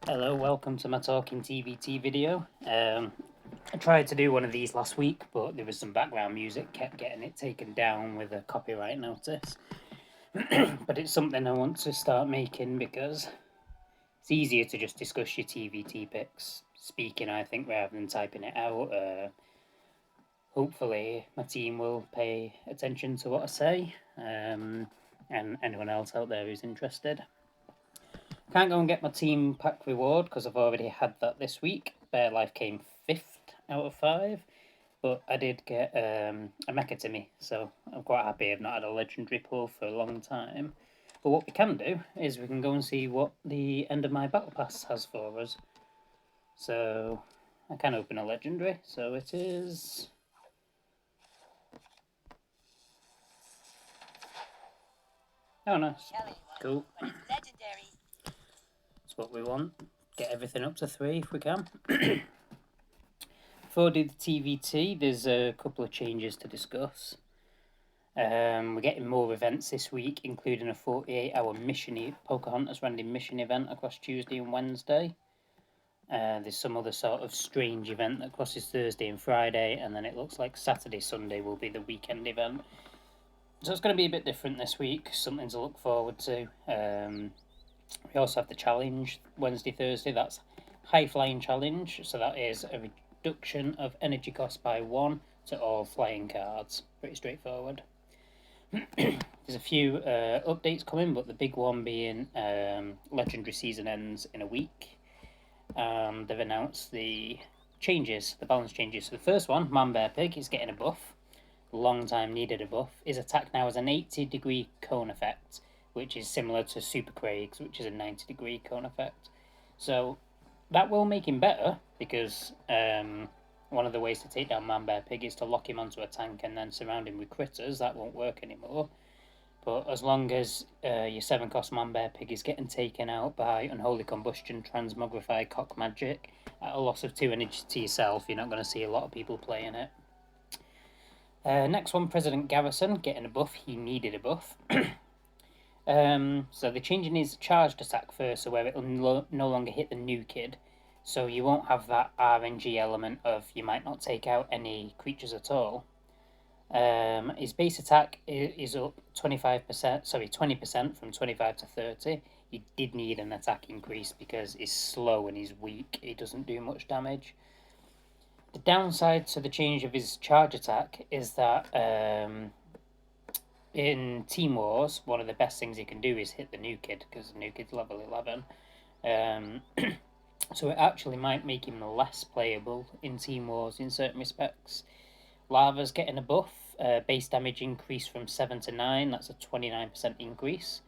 Hello, welcome to my Talking TvT video. I tried to do one of these last week, but there was some background music, kept getting it taken down with a copyright notice. But it's something I want to start making because it's easier to just discuss your TvT picks, speaking, I think, rather than typing it out. Hopefully, my team will pay attention to what I say, and anyone else out there who's interested. Can't go and get my team pack reward because I've already had that this week. Bear Life came 5th out of 5, but I did get a mecha to me, so I'm quite happy I've not had a legendary pull for a long time. But what we can do is we can go and see what the end of my battle pass has for us. So I can open a legendary, so it is... Oh, nice. Cool. That's what we want. Get everything up to 3 if we can. Before I do the TvT, there's a couple of changes to discuss. We're getting more events this week, including a 48-hour mission, Pocahontas random mission event across Tuesday and Wednesday. There's some other sort of strange event that crosses Thursday and Friday, and then it looks like Saturday, Sunday will be the weekend event. So it's going to be a bit different this week, something to look forward to. We also have the challenge Wednesday, Thursday, that's High Flying Challenge, so that is a reduction of energy cost by 1 to all flying cards. Pretty straightforward. There's a few updates coming, but the big one being Legendary Season ends in a week. They've announced the changes, the balance changes. So the first one, Man Bear Pig, is getting a buff. Long time needed a buff. His attack now has an 80-degree cone effect, which is similar to Super Craig's, which is a 90-degree cone effect. So that will make him better, because one of the ways to take down Man Bear Pig is to lock him onto a tank and then surround him with critters. That won't work anymore. But as long as your 7-cost Man Bear Pig is getting taken out by Unholy Combustion, Transmogrified Cock Magic, at a loss of 2 energy to yourself, you're not going to see a lot of people playing it. Next one, President Garrison, getting a buff. He needed a buff. So they're changing his charged attack first, so where it'll no longer hit the new kid. So you won't have that RNG element of you might not take out any creatures at all. His base attack is up 20% from 25 to 30. He did need an attack increase because he's slow and he's weak. He doesn't do much damage. The downside to the change of his charge attack is that in Team Wars, one of the best things he can do is hit the new kid, because the new kid's level 11. So it actually might make him less playable in Team Wars in certain respects. Lava's getting a buff. Base damage increase from 7 to 9. That's a 29% increase.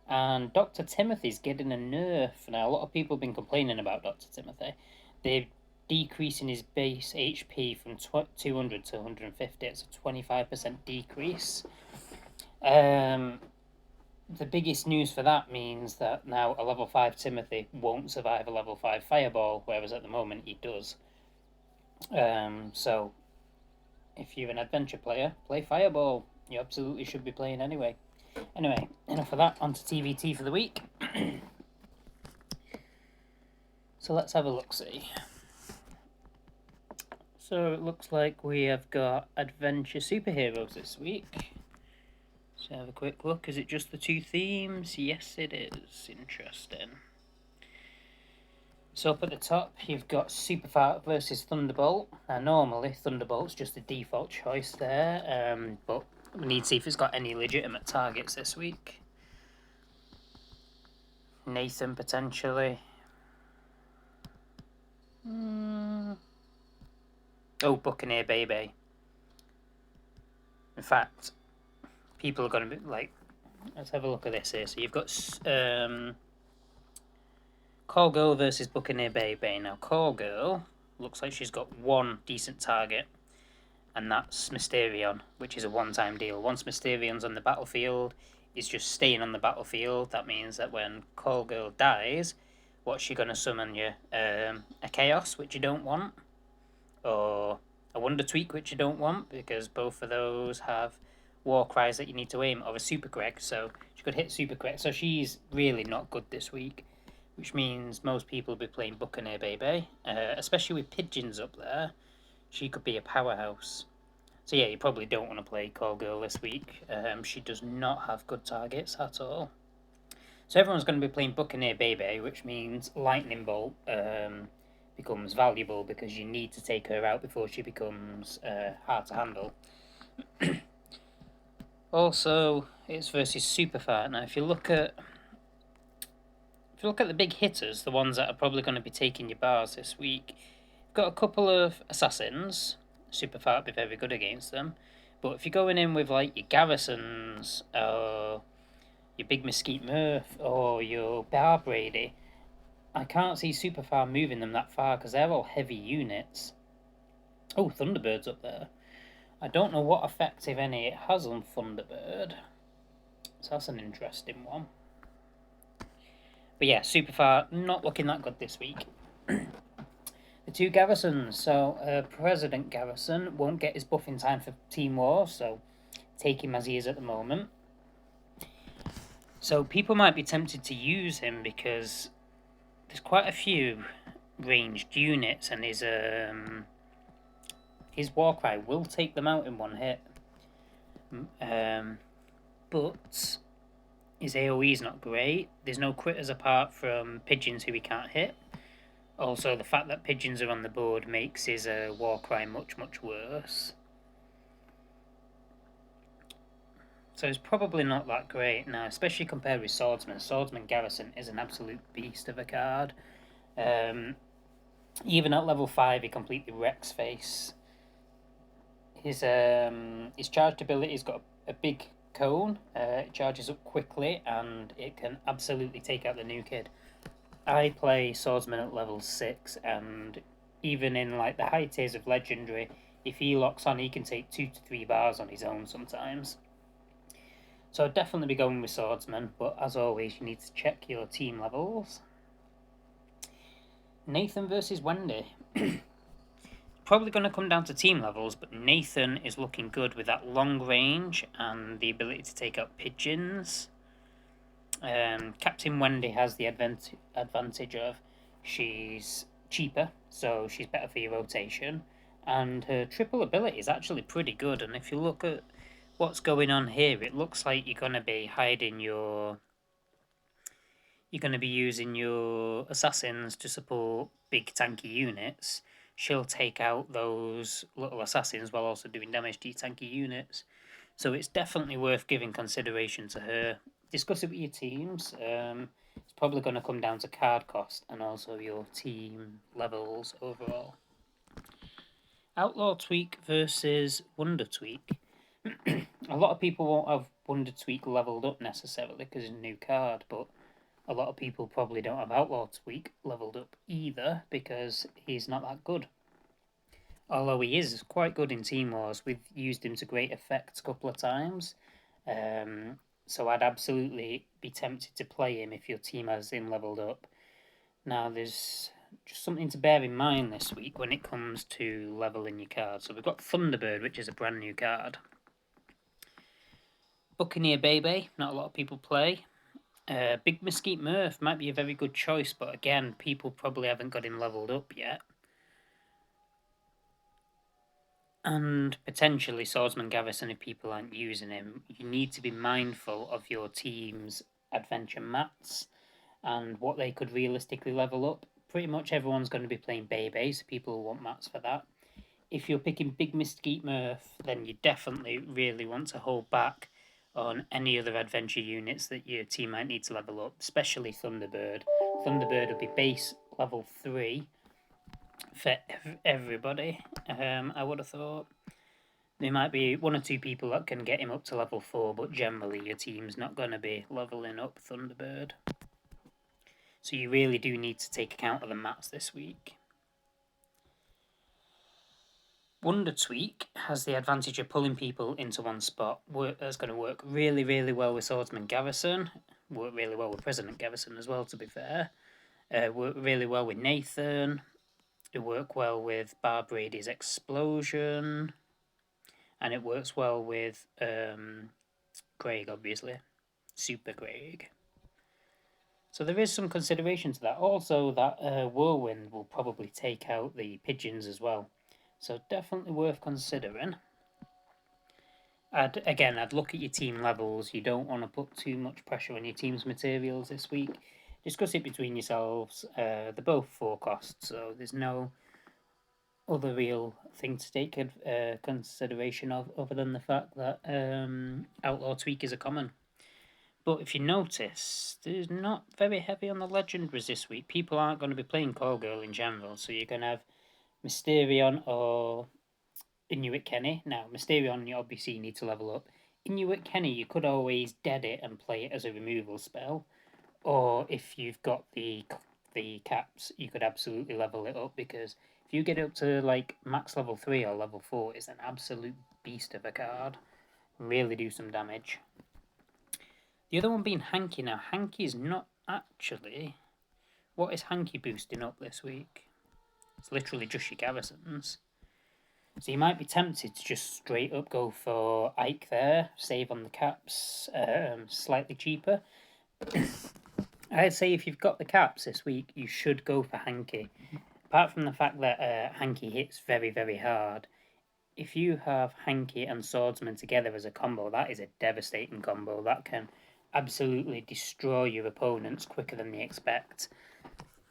And Dr. Timothy's getting a nerf. Now, a lot of people have been complaining about Dr. Timothy. They're decreasing his base HP from 200 to 150. It's a 25% decrease. The biggest news for that means that now a level 5 Timothy won't survive a level 5 Fireball, whereas at the moment he does. So if you're an adventure player, play Fireball. You absolutely should be playing anyway. Anyway, enough of that, on to TvT for the week. So let's have a look-see. So it looks like we have got Adventure Superheroes this week. So have a quick look. Is it just the 2 themes? Yes, it is. Interesting. So up at the top, you've got Superfart versus Thunderbolt. Now, normally, Thunderbolt's just a default choice there, but we need to see if it's got any legitimate targets this week. Nathan, potentially. Oh, Buccaneer Baby. In fact, people are going to be like... Let's have a look at this here. So you've got Call Girl versus Buccaneer Baby. Now, Call Girl looks like she's got one decent target, and that's Mysterion, which is a one-time deal. Once Mysterion's on the battlefield, it's just staying on the battlefield. That means that when Call Girl dies, what's she going to summon you? A Chaos, which you don't want, or a Wonder Tweak, which you don't want, because both of those have war cries that you need to aim, or a Super Greg, so she could hit Super Greg. So she's really not good this week. which means most people will be playing Buccaneer Baby, especially with Pigeons up there. She could be a powerhouse. So yeah, you probably don't want to play Call Girl this week. She does not have good targets at all. So everyone's going to be playing Buccaneer Baby, which means Lightning Bolt becomes valuable because you need to take her out before she becomes hard to handle. Also, it's versus Superfart. Now, if you look at the big hitters, the ones that are probably going to be taking your bars this week, you've got a couple of assassins. Superfart would be very good against them. But if you're going in with like your Garrisons, or your Big Mesquite Murph, or your Bar Brady, I can't see Superfart moving them that far because they're all heavy units. Oh, Thunderbird's up there. I don't know what effect, if any, it has on Thunderbird. So that's an interesting one. But yeah, Superfart not looking that good this week. The two Garrisons. So President Garrison won't get his buff in time for Team War, so take him as he is at the moment. So people might be tempted to use him because there's quite a few ranged units, and his Warcry will take them out in one hit. But his AoE is not great. There's no critters apart from Pigeons who he can't hit. Also, the fact that Pigeons are on the board makes his Warcry much, much worse. So it's probably not that great now, especially compared with Swordsman. Swordsman Garrison is an absolute beast of a card. Even at level 5, he completely wrecks face. His charged ability's got a big cone. It charges up quickly, and it can absolutely take out the new kid. I play Swordsman at level 6, and even in like the high tiers of Legendary, if he locks on, he can take 2 to 3 bars on his own sometimes. So I'd definitely be going with Swordsman, but as always, you need to check your team levels. Nathan versus Wendy. Probably going to come down to team levels, but Nathan is looking good with that long range and the ability to take out Pigeons. Captain Wendy has the advantage of she's cheaper, so she's better for your rotation, and her triple ability is actually pretty good. And if you look at what's going on here, it looks like you're going to be using your assassins to support big tanky units. She'll take out those little assassins while also doing damage to your tanky units. So it's definitely worth giving consideration to her. Discuss it with your teams. It's probably going to come down to card cost and also your team levels overall. Outlaw Tweak versus Wonder Tweak. A lot of people won't have Wonder Tweak leveled up necessarily because it's a new card, but a lot of people probably don't have Outlaw Tweak leveled up either because he's not that good. Although he is quite good in Team Wars, we've used him to great effect a couple of times. So I'd absolutely be tempted to play him if your team has him leveled up. Now, there's just something to bear in mind this week when it comes to leveling your cards. So we've got Thunderbird, which is a brand new card. Buccaneer Baby, not a lot of people play. Big Mesquite Murph might be a very good choice, but again, people probably haven't got him leveled up yet. And potentially Swordsman Garrison if people aren't using him. You need to be mindful of your team's adventure mats and what they could realistically level up. Pretty much everyone's going to be playing Baby, so people will want mats for that. If you're picking Big Mesquite Murph, then you definitely really want to hold back on any other adventure units that your team might need to level up, especially Thunderbird. Thunderbird will be base level 3 for everybody, I would have thought. There might be 1 or 2 people that can get him up to level 4, but generally your team's not going to be leveling up Thunderbird. So you really do need to take account of the mats this week. Wonder Tweak has the advantage of pulling people into one spot. That's going to work really, really well with Swordsman Garrison. Work really well with President Garrison as well, to be fair. Work really well with Nathan. It work well with Bar Brady's Explosion. And it works well with Craig, obviously. Super Craig. So there is some consideration to that. Also, that Whirlwind will probably take out the Pigeons as well. So definitely worth considering. I'd look at your team levels. You don't want to put too much pressure on your team's materials this week. Discuss it between yourselves. They're both 4 costs, so there's no other real thing to take consideration of other than the fact that Outlaw Tweakers are common. But if you notice, there's not very heavy on the legendaries this week. People aren't going to be playing Call Girl in general, so you're going to have Mysterion or Inuit Kenny. Now, Mysterion, you obviously need to level up. Inuit Kenny, you could always dead it and play it as a removal spell. Or if you've got the caps, you could absolutely level it up, because if you get up to like max level 3 or level 4, it's an absolute beast of a card. Really do some damage. The other one being Hanky. Now, Hanky is not actually... What is Hanky boosting up this week? It's literally just your garrisons. So you might be tempted to just straight up go for Ike there, save on the caps, slightly cheaper. I'd say if you've got the caps this week, you should go for Hanky. Apart from the fact that Hanky hits very, very hard, if you have Hanky and Swordsman together as a combo, that is a devastating combo. That can absolutely destroy your opponents quicker than they expect.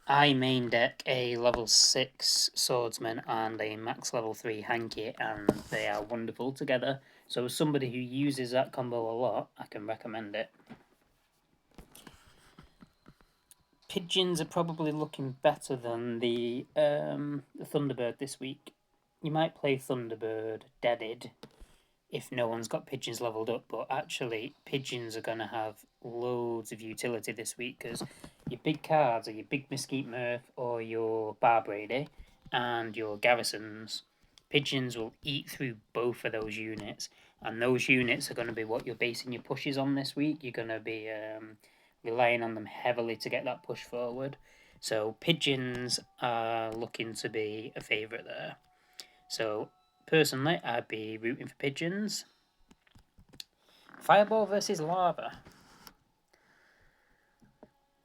I main deck a level 6 Swordsman and a max level 3 Hanky, and they are wonderful together. So as somebody who uses that combo a lot, I can recommend it. Pigeons are probably looking better than the Thunderbird this week. You might play Thunderbird deaded if no one's got Pigeons leveled up, but actually Pigeons are going to have loads of utility this week, because your big cards are your big Mesquite Murph or your Barbrady and your Garrisons. Pigeons will eat through both of those units, and those units are going to be what you're basing your pushes on this week. You're going to be relying on them heavily to get that push forward. So Pigeons are looking to be a favourite there. So personally, I'd be rooting for Pigeons. Fireball versus Lava.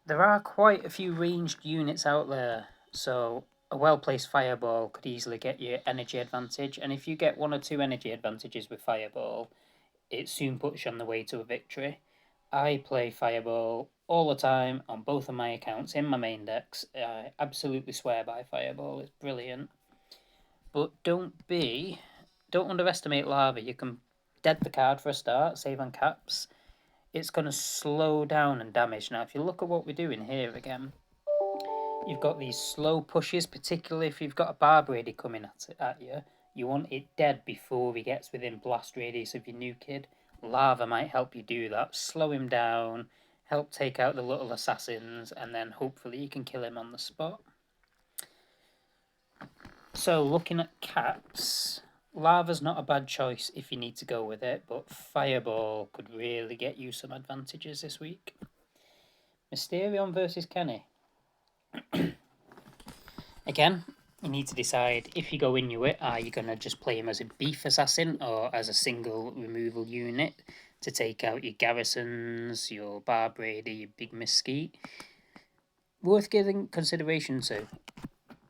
There are quite a few ranged units out there, so a well-placed Fireball could easily get you energy advantage, and if you get 1 or 2 energy advantages with Fireball, it soon puts you on the way to a victory. I play Fireball all the time on both of my accounts in my main decks. I absolutely swear by Fireball, it's brilliant. But don't underestimate Lava. You can dead the card for a start, save on caps. It's going to slow down and damage. Now, if you look at what we're doing here again, you've got these slow pushes, particularly if you've got a Barbrady coming at you. You want it dead before he gets within blast radius of your new kid. Lava might help you do that. Slow him down, help take out the little assassins, and then hopefully you can kill him on the spot. So, looking at caps, Lava's not a bad choice if you need to go with it, but Fireball could really get you some advantages this week. Mysterion versus Kenny. Again, you need to decide if you go Inuit, are you going to just play him as a beef assassin or as a single removal unit to take out your Garrisons, your Barbrady, your Big Mesquite? Worth giving consideration to.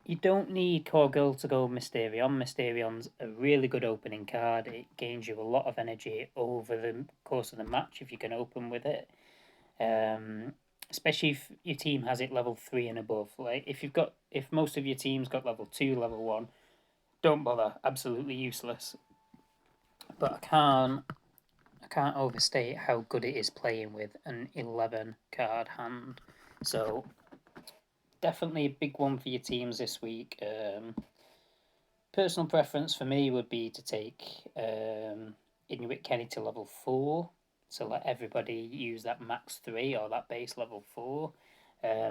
You don't need Core Girl to go Mysterion. Mysterion's a really good opening card. It gains you a lot of energy over the course of the match if you can open with it. Especially if your team has it level 3 and above. Like if most of your team's got level 2, level 1, don't bother. Absolutely useless. But I can't overstate how good it is playing with an 11 card hand. So definitely a big one for your teams this week. Personal preference for me would be to take Inuit Kenny to level 4. So let everybody use that max 3 or that base level 4.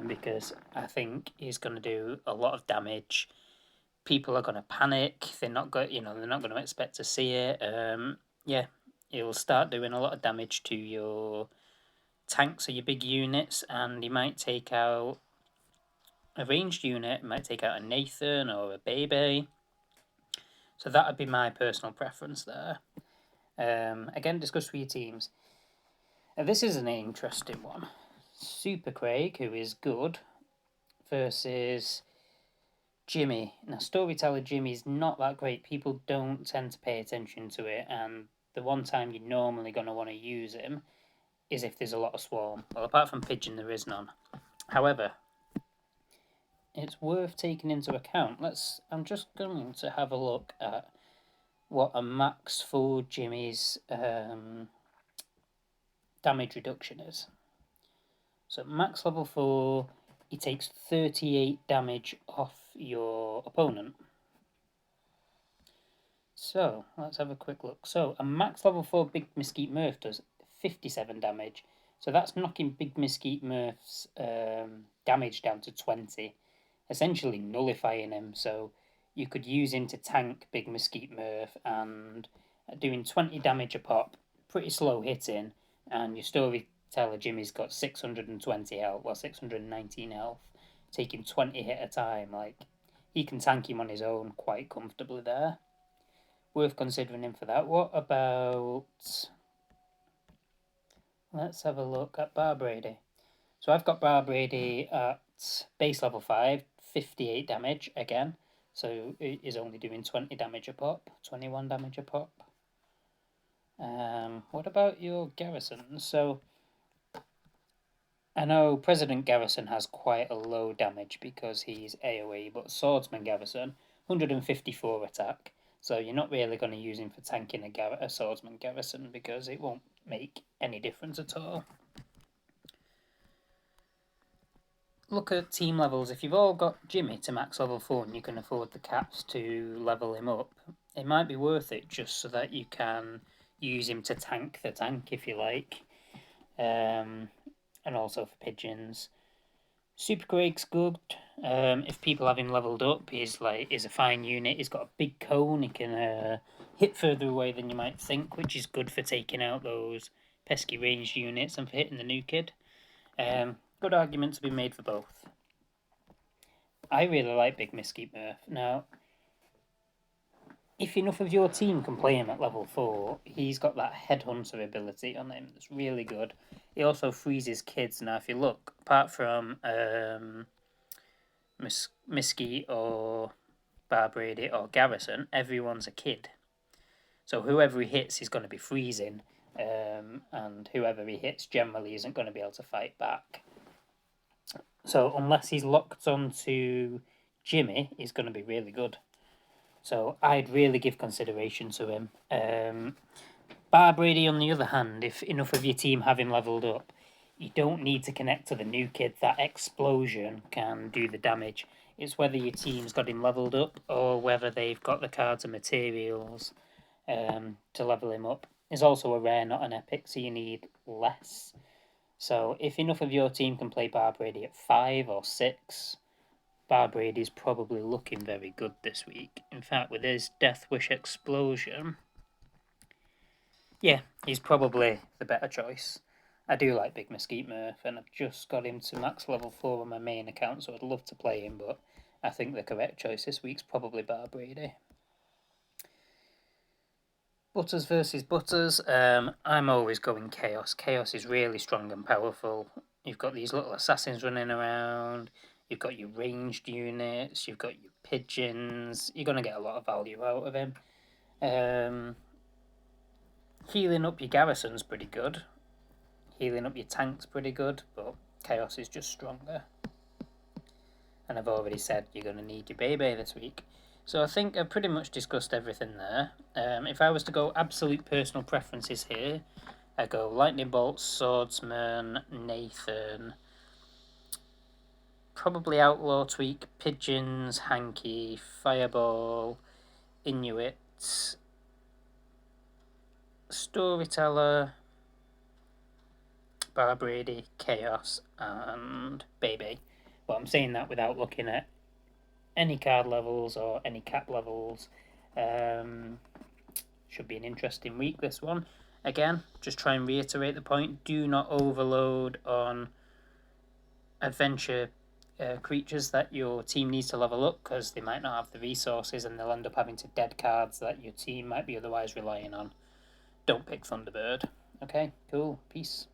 Because I think he's going to do a lot of damage. People are going to panic. They're not going to expect to see it. Yeah, he'll start doing a lot of damage to your tanks or your big units, and he might take out a ranged unit. He might take out a Nathan or a Baby. So that would be my personal preference there. Again, discuss with your teams. This is an interesting one. Super Craig, who is good, versus Jimmy. Now, Storyteller Jimmy's not that great. People don't tend to pay attention to it, and the one time you're normally going to want to use him is if there's a lot of swarm. Well, apart from Pigeon, there is none. However, it's worth taking into account. I'm just going to have a look at what a max for Jimmy's damage reduction is. So max level 4, he takes 38 damage off your opponent. So let's have a quick look. So a max level 4 Big Mesquite Murph does 57 damage. So that's knocking Big Mesquite Murph's damage down to 20, essentially nullifying him. So you could use him to tank Big Mesquite Murph and doing 20 damage a pop, pretty slow hitting, and your Storyteller Jimmy's got 620 health, well 619 health, taking 20 hit a time. Like, he can tank him on his own quite comfortably there. Worth considering him for that. What about... Let's have a look at Bar Brady. So I've got Bar Brady at base level 5, 58 damage again. So it is only doing 20 damage a pop, 21 damage a pop. What about your Garrison? So I know President Garrison has quite a low damage because he's AoE, but Swordsman Garrison, 154 attack. So you're not really going to use him for tanking a Swordsman Garrison because it won't make any difference at all. Look at team levels. If you've all got Jimmy to max level 4 and you can afford the caps to level him up, it might be worth it just so that you can use him to tank the tank if you like. And also for pigeons. Super Craig's good. If people have him leveled up, he's a fine unit. He's got a big cone. He can hit further away than you might think, which is good for taking out those pesky ranged units and for hitting the new kid. Good argument to be made for both. I really like Big Mesquite Murph. Now, if enough of your team can play him at level 4, he's got that headhunter ability on him that's really good. He also freezes kids. Now, if you look, apart from Mesquite or Bar Brady or Garrison, everyone's a kid. So whoever he hits is going to be freezing, and whoever he hits generally isn't going to be able to fight back. So unless he's locked onto Jimmy, he's going to be really good. So I'd really give consideration to him. Bar Brady, on the other hand, if enough of your team have him leveled up, you don't need to connect to the new kid. That explosion can do the damage. It's whether your team's got him leveled up or whether they've got the cards and materials to level him up. It's also a rare, not an epic, so you need less. So if enough of your team can play Bar Brady at 5 or 6, Bar Brady's probably looking very good this week. In fact, with his Death Wish Explosion, yeah, he's probably the better choice. I do like Big Mesquite Murph, and I've just got him to max level 4 on my main account, so I'd love to play him, but I think the correct choice this week's probably Bar Brady. Butters versus Butters. I'm always going Chaos. Chaos is really strong and powerful. You've got these little assassins running around. You've got your ranged units. You've got your pigeons. You're going to get a lot of value out of him. Healing up your garrison's pretty good. Healing up your tank's pretty good, but Chaos is just stronger. And I've already said you're going to need your Bebe this week. So I think I've pretty much discussed everything there. If I was to go absolute personal preferences here, I go Lightning Bolt, Swordsman, Nathan, probably Outlaw Tweak, Pigeons, Hanky, Fireball, Inuit, Storyteller, Bar Brady, Chaos, and Bebe. But I'm saying that without looking at any card levels or any cap levels. Should be an interesting week, this one. Again, just try and reiterate the point. Do not overload on adventure creatures that your team needs to level up, because they might not have the resources and they'll end up having to dead cards that your team might be otherwise relying on. Don't pick Thunderbird. Okay, cool. Peace.